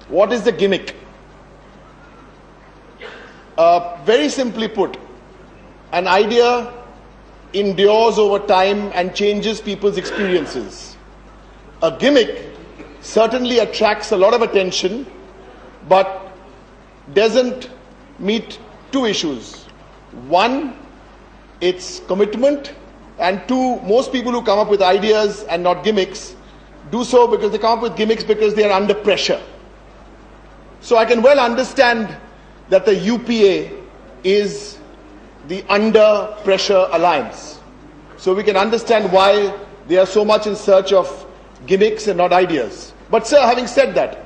What is the gimmick? Very simply put, an idea endures over time and changes people's experiences. A gimmick certainly attracts a lot of attention, but doesn't meet two issues. One, its commitment, and two, most people who come up with ideas and not gimmicks do so because they come up with gimmicks because they are under pressure. So I can well understand that the UPA is the under pressure alliance. So we can understand why they are so much in search of gimmicks and not ideas. But sir, having said that,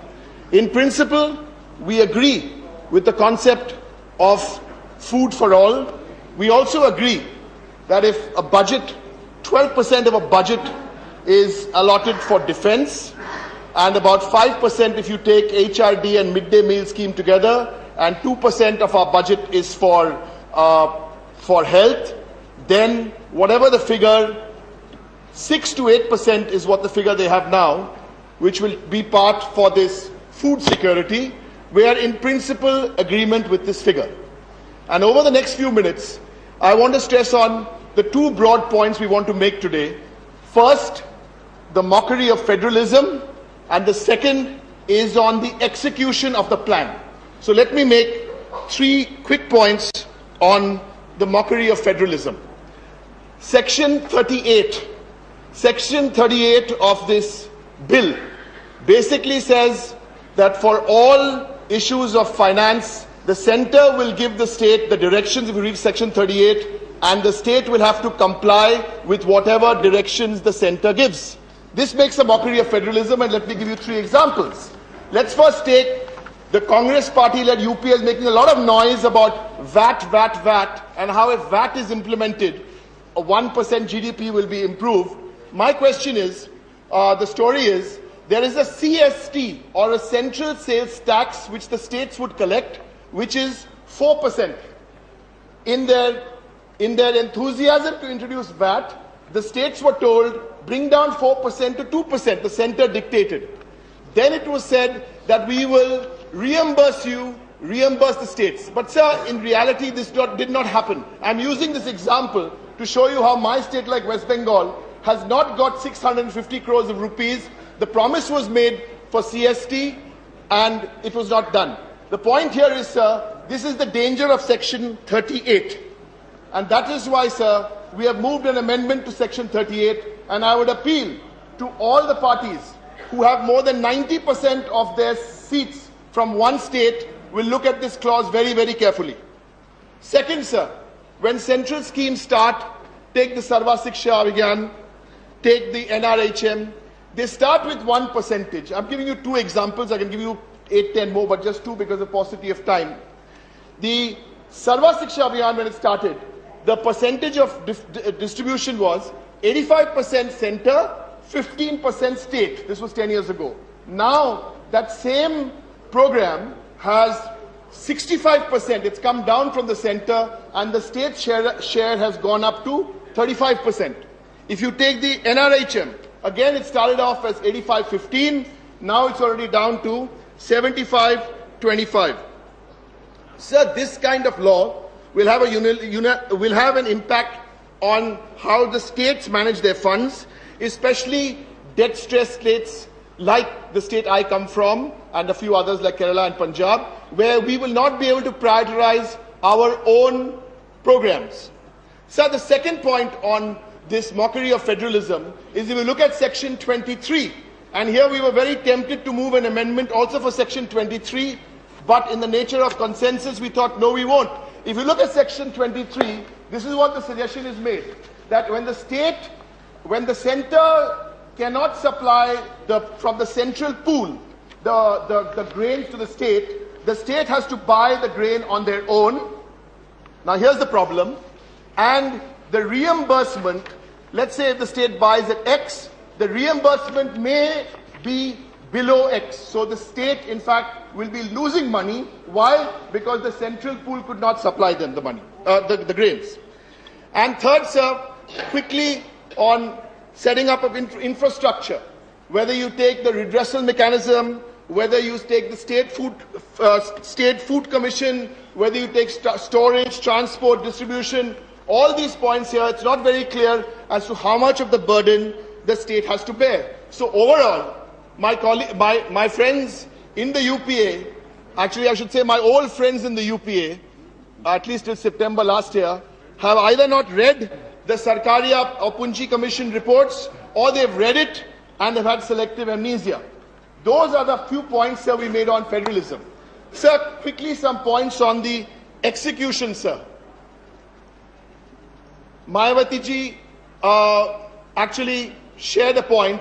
in principle, we agree with the concept of food for all. We also agree that if a budget, 12% of a budget is allotted for defense, and about 5% if you take HRD and midday meal scheme together, and 2% of our budget is for health, then whatever the figure, 6 to 8% is what the figure they have now, which will be part for this food security. We are in principle agreement with this figure. And over the next few minutes, I want to stress on the two broad points we want to make today. First, the mockery of federalism, and the second is on the execution of the plan. So let me make three quick points on the mockery of federalism. Section 38 of this bill basically says that for all issues of finance, the center will give the state the directions if you read section 38, and the state will have to comply with whatever directions the center gives. This makes a mockery of federalism, and let me give you three examples. Let's first take the Congress party-led UPA is making a lot of noise about VAT, and how if VAT is implemented, a 1% GDP will be improved. My question is, the story is, there is a CST, or a central sales tax, which the states would collect, which is 4%. In their enthusiasm to introduce VAT, the states were told, bring down 4% to 2%, the center dictated. Then it was said that we will reimburse the states. But sir, in reality, this did not happen. I'm using this example to show you how my state, like West Bengal, has not got 650 crores of rupees. The promise was made for CST, and it was not done. The point here is, sir, this is the danger of Section 38. And that is why, sir, we have moved an amendment to Section 38, and I would appeal to all the parties who have more than 90% of their seats from one state will look at this clause very, very carefully. Second, sir, when central schemes start, take the Sarva Shiksha Abhiyan, take the NRHM, they start with 1%. I'm giving you two examples. I can give you 8, 10 more, but just two because of paucity of time. The Sarva Shiksha Abhiyan, when it started, the percentage of distribution was 85% center, 15% state. This was 10 years ago. Now, that same program has 65%. It's come down from the center, and the state share has gone up to 35%. If you take the NRHM, again, it started off as 85-15. Now it's already down to 75-25. Sir, this kind of law will have will have an impact on how the states manage their funds, especially debt-stressed states like the state I come from, and a few others like Kerala and Punjab, where we will not be able to prioritize our own programs. Sir, the second point on this mockery of federalism is if you look at Section 23, and here we were very tempted to move an amendment also for Section 23, but in the nature of consensus we thought, no, we won't. If you look at Section 23, this is what the suggestion is made, that when the center cannot supply from the central pool the grains to the state has to buy the grain on their own. Now here's the problem. And the reimbursement, let's say if the state buys at X, the reimbursement may be below X. So the state, in fact, will be losing money. Why? Because the central pool could not supply them the money, the grains. And third, sir, quickly on setting up of infrastructure, whether you take the redressal mechanism, whether you take the State Food Commission, whether you take storage, transport, distribution, all these points here, it's not very clear as to how much of the burden the state has to bear. So overall, my friends in the UPA, actually I should say my old friends in the UPA, at least till September last year, have either not read the Sarkaria or Punji Commission reports, or they've read it and they've had selective amnesia. Those are the few points, sir, we made on federalism. Sir, quickly some points on the execution, sir. Mayawati ji actually shared a point,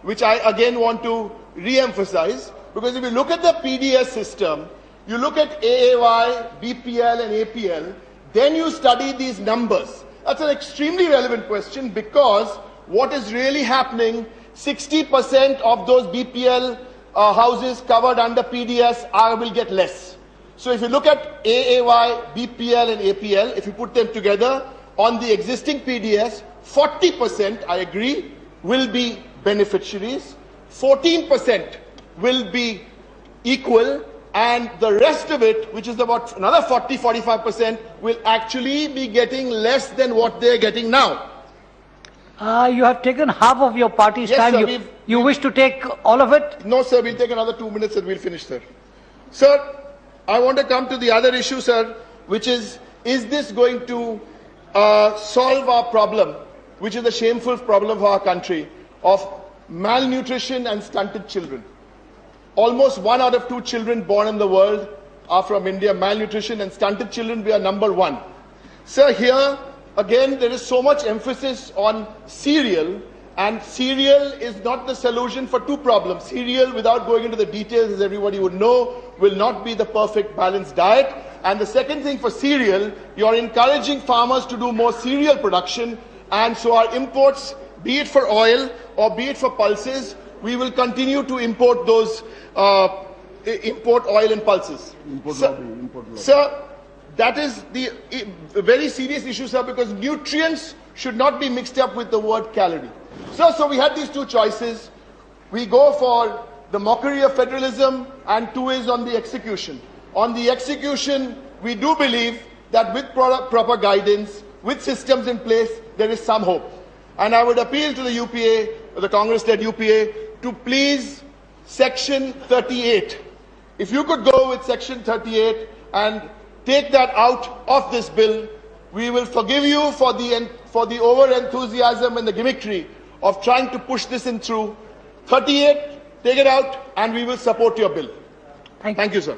which I again want to re-emphasize, because if you look at the PDS system, you look at AAY, BPL and APL, then you study these numbers. That's an extremely relevant question, because what is really happening, 60% of those BPL houses covered under PDS will get less. So if you look at AAY, BPL and APL, if you put them together on the existing PDS, 40%, I agree, will be beneficiaries, 14% will be equal, and the rest of it, which is about another 40-45%, will actually be getting less than what they're getting now. You have taken half of your party's Yes, time. sir, you wish to take all of it? No, sir, we'll take another 2 minutes and we'll finish, sir. Sir, I want to come to the other issue, sir, which is this going to solve our problem, which is the shameful problem of our country, of malnutrition and stunted children? Almost 1 out of 2 children born in the world are from India. Malnutrition and stunted children, we are number 1. Sir, here, again, there is so much emphasis on cereal, and cereal is not the solution for 2 problems. Cereal, without going into the details, as everybody would know, will not be the perfect balanced diet. And the second thing for cereal, you're encouraging farmers to do more cereal production, and so our imports, be it for oil or be it for pulses, we will continue to import those, import oil and pulses. Sir, that is the very serious issue, sir, because nutrients should not be mixed up with the word calorie. Sir, so we had these 2 choices. We go for the mockery of federalism, and 2 is on the execution. On the execution, we do believe that with proper guidance, with systems in place, there is some hope. And I would appeal to the UPA, the Congress-led UPA, to please Section 38. If you could go with Section 38 and take that out of this bill, we will forgive you for the over-enthusiasm and the gimmickry of trying to push this in through. 38, take it out, and we will support your bill. Thank you, sir.